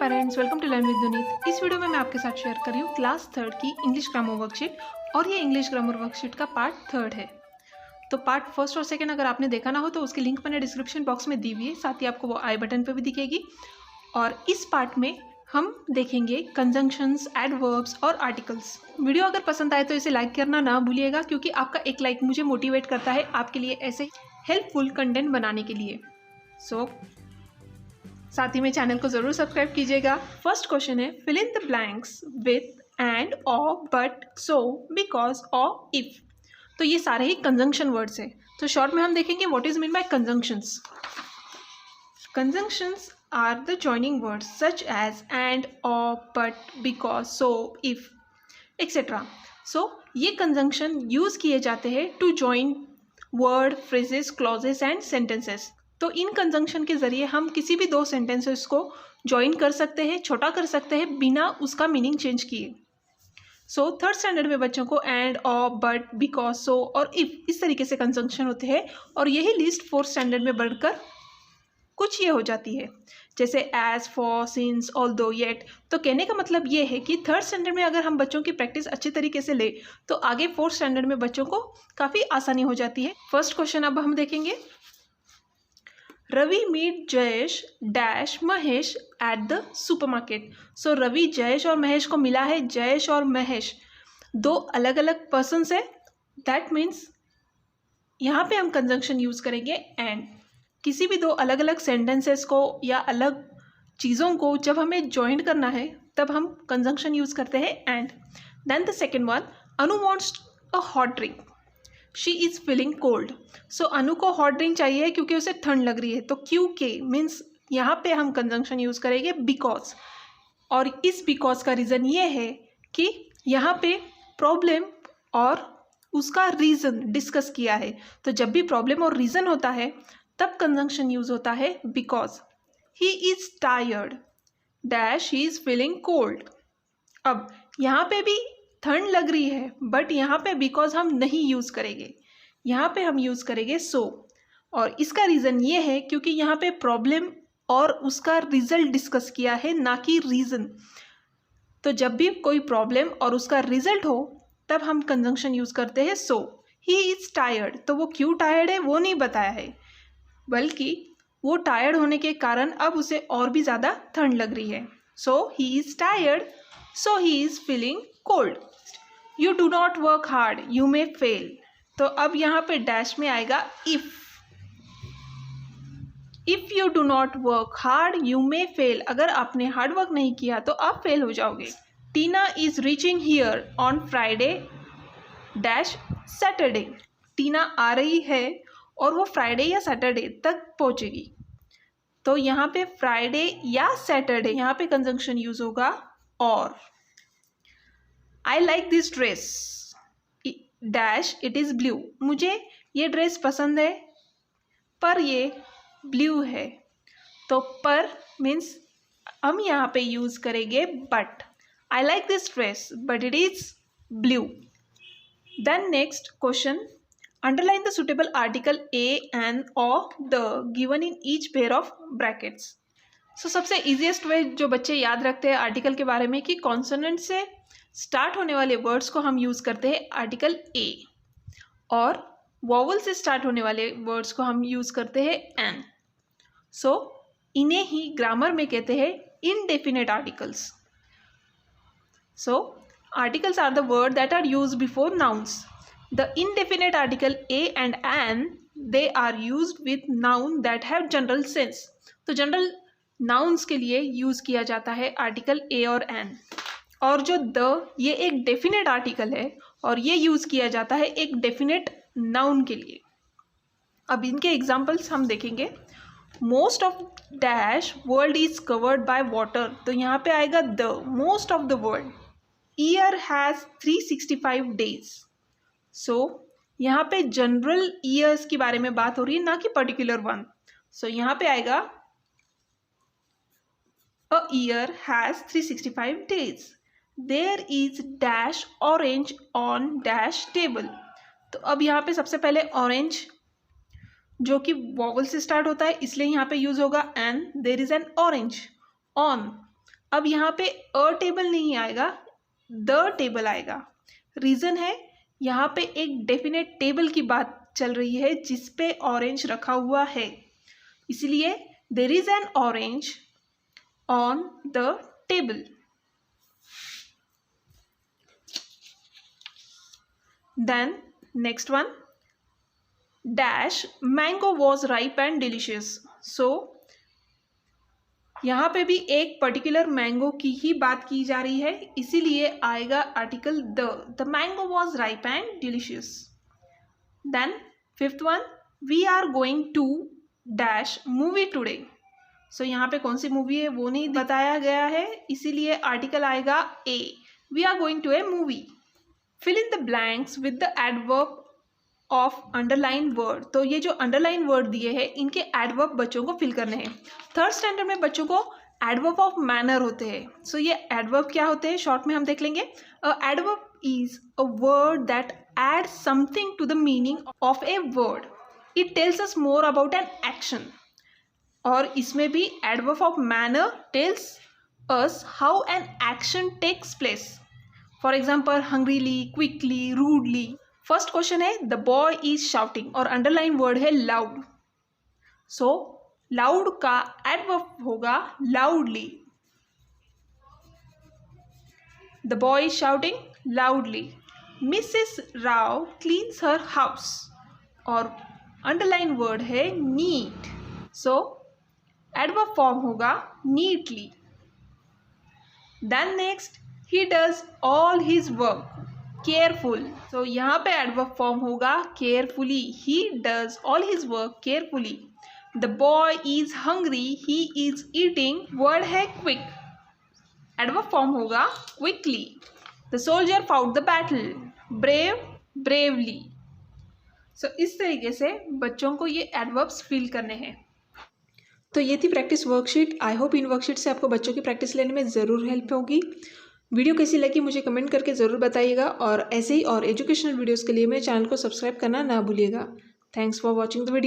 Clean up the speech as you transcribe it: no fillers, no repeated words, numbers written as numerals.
Parents, welcome to learn with Duneet. इस video में मैं आपके साथ शेयर कर रही हूँ क्लास 3 की इंग्लिश ग्रामर वर्कशीट और ये इंग्लिश ग्रामर वर्कशीट का पार्ट 3 है। तो पार्ट 1 और 2 अगर आपने देखा ना हो तो उसकी लिंक मैंने डिस्क्रिप्शन बॉक्स में दी हुई है, साथ ही आपको वो आई बटन पे भी दिखेगी। और इस पार्ट में हम देखेंगे कंजंक्शंस, एडवर्ब्स और आर्टिकल्स। वीडियो अगर पसंद आए तो इसे लाइक करना ना भूलिएगा, क्योंकि आपका एक लाइक मुझे मोटिवेट करता है आपके लिए ऐसे हेल्पफुल कंटेंट बनाने के लिए। साथ ही में चैनल को जरूर सब्सक्राइब कीजिएगा। फर्स्ट क्वेश्चन है, fill in the blanks with and, और, बट, सो, बिकॉज और इफ। तो ये सारे ही कंजंक्शन वर्ड्स हैं। तो शॉर्ट में हम देखेंगे what is mean by conjunctions. Conjunctions are the joining words such as and, और, but, because, so, if etcetera. So ये कंजंक्शन यूज किए जाते हैं to join word, phrases, clauses and sentences. तो इन कंजंक्शन के जरिए हम किसी भी दो सेंटेंसेस को ज्वाइन कर सकते हैं, छोटा कर सकते हैं, बिना उसका मीनिंग चेंज किए। सो थर्ड स्टैंडर्ड में बच्चों को एंड, और, बट, बिकॉज, सो और इफ इस तरीके से कंजंक्शन होते हैं, और यही लिस्ट फोर्थ स्टैंडर्ड में बढ़कर कुछ ये हो जाती है, जैसे as, for, since, although, yet. तो कहने का मतलब ये है कि थर्ड स्टैंडर्ड में अगर हम बच्चों की प्रैक्टिस अच्छे तरीके से ले तो आगे फोर्थ स्टैंडर्ड में बच्चों को काफ़ी आसानी हो जाती है। फर्स्ट क्वेश्चन अब हम देखेंगे, Ravi meet Jayesh dash Mahesh at the supermarket. So Ravi Jayesh और महेश को मिला है। जयेश और महेश दो अलग अलग पर्सन्स है। दैट मीन्स यहाँ पे हम कंजंक्शन यूज करेंगे एंड। किसी भी दो अलग अलग सेंटेंसेस को या अलग चीज़ों को जब हमें ज्वाइन करना है तब हम कंजंक्शन यूज करते हैं and. Then the second one, Anu wants a hot drink, she is feeling cold. So Anu को हॉट ड्रिंक चाहिए क्योंकि उसे ठंड लग रही है। तो क्यू के मीन्स यहाँ पे हम कंजंक्शन यूज करेंगे बिकॉज। और इस बिकॉज का रीज़न ये है कि यहाँ पे प्रॉब्लम और उसका रीज़न डिस्कस किया है। तो जब भी प्रॉब्लम और रीज़न होता है तब कंजंक्शन यूज होता है because. He is tired dash he is feeling cold. अब यहाँ पे भी ठंड लग रही है, बट यहाँ पे बिकॉज हम नहीं यूज़ करेंगे, यहाँ पे हम यूज़ करेंगे सो। और इसका रीज़न ये है क्योंकि यहाँ पे प्रॉब्लम और उसका रिजल्ट डिस्कस किया है, ना कि रीज़न। तो जब भी कोई प्रॉब्लम और उसका रिजल्ट हो तब हम कंजंक्शन यूज़ करते हैं सो। ही इज़ टायर्ड, तो वो क्यों टायर्ड है वो नहीं बताया है, बल्कि वो टायर्ड होने के कारण अब उसे और भी ज़्यादा ठंड लग रही है। So he is tired, so he is feeling cold. You do not work hard, you may fail. तो अब यहाँ पे डैश में आएगा if. If you do not work hard you may fail. अगर आपने हार्ड वर्क नहीं किया तो आप फेल हो जाओगे। Tina is reaching here on Friday dash Saturday. Tina आ रही है और वो फ्राइडे या सैटरडे तक पहुंचेगी। तो यहाँ पे फ्राइडे या सैटरडे, यहाँ पे कंजंक्शन यूज होगा और। आई like this dress dash it is blue. मुझे ये ड्रेस पसंद है पर ये ब्लू है। तो पर मीन्स हम यहाँ पे यूज़ करेंगे but. I like this dress but it is blue. Then next question, underline the suitable article a and और the given in each pair of brackets. So सबसे ईजिएस्ट वे जो बच्चे याद रखते हैं आर्टिकल के बारे में कि कॉन्सोनेंट से स्टार्ट होने वाले वर्ड्स को हम यूज़ करते हैं आर्टिकल ए, और वॉवल से स्टार्ट होने वाले वर्ड्स को हम यूज़ करते हैं एन। सो इन्हें ही ग्रामर में कहते हैं indefinite articles. So articles are the word that are use before nouns. The indefinite article a and an they are use with noun that have general sense. तो general nouns के लिए use किया जाता है article a और N. और जो the, ये एक डेफिनेट आर्टिकल है और ये यूज़ किया जाता है एक डेफिनेट नाउन के लिए। अब इनके एग्जाम्पल्स हम देखेंगे। Most of dash world is covered by water. तो यहाँ पे आएगा the, most of the world. Year has 365 days. So यहाँ पे जनरल ईयर्स के बारे में बात हो रही है, ना कि पर्टिकुलर वन। सो यहाँ पे आएगा a year has 365 days. There is dash orange on dash table. तो अब यहाँ पे सबसे पहले ऑरेंज जो कि वॉवल से स्टार्ट होता है इसलिए यहाँ पे यूज होगा an. There is an orange on. अब यहाँ पे अ टेबल नहीं आएगा, द टेबल आएगा। रीज़न है यहाँ पे एक डेफिनेट टेबल की बात चल रही है जिस पे ऑरेंज रखा हुआ है, इसलिए there is an orange on the table. Then next one, dash mango was ripe and delicious. So यहाँ पे भी एक पर्टिकुलर मैंगो की ही बात की जा रही है, इसीलिए आएगा article the mango was ripe and delicious. Then fifth one, we are going to dash movie today. So यहाँ पे कौन सी मूवी है वो नहीं बताया गया है, इसीलिए आर्टिकल आएगा a, we are going to a movie. Fill in the blanks with the adverb of underline word. तो ये जो अंडरलाइन वर्ड दिए हैं इनके एडवर्ब बच्चों को फिल करने हैं। थर्ड स्टैंडर्ड में बच्चों को एडवर्ब ऑफ मैनर होते हैं। सो ये एडवर्ब क्या होते हैं शॉर्ट में हम देख लेंगे। Adverb is a word that adds something to the meaning of a word. It tells us more about an action. और इसमें भी adverb of manner tells us how an action takes place. For example, hungrily, quickly, rudely. First question है the boy is shouting और underline word है loud. So loud का adverb होगा loudly. The boy is shouting loudly. Mrs. Rao cleans her house और underline word है neat, so adverb form होगा neatly. Then next, he does all his work careful. So यहाँ पे adverb form होगा carefully, he does all his work carefully. The boy is hungry, he is eating, word है quick, adverb form होगा quickly. The soldier fought the battle, brave bravely. So इस तरीके से बच्चों को ये एडवर्ब्स फिल करने हैं। तो ये थी practice worksheet. I hope in worksheet से आपको बच्चों की प्रैक्टिस लेने में ज़रूर हेल्प होगी। वीडियो कैसी लगी मुझे कमेंट करके ज़रूर बताइएगा और ऐसे ही और एजुकेशनल वीडियोज़ के लिए मेरे चैनल को सब्सक्राइब करना ना भूलिएगा। Thanks for watching the video.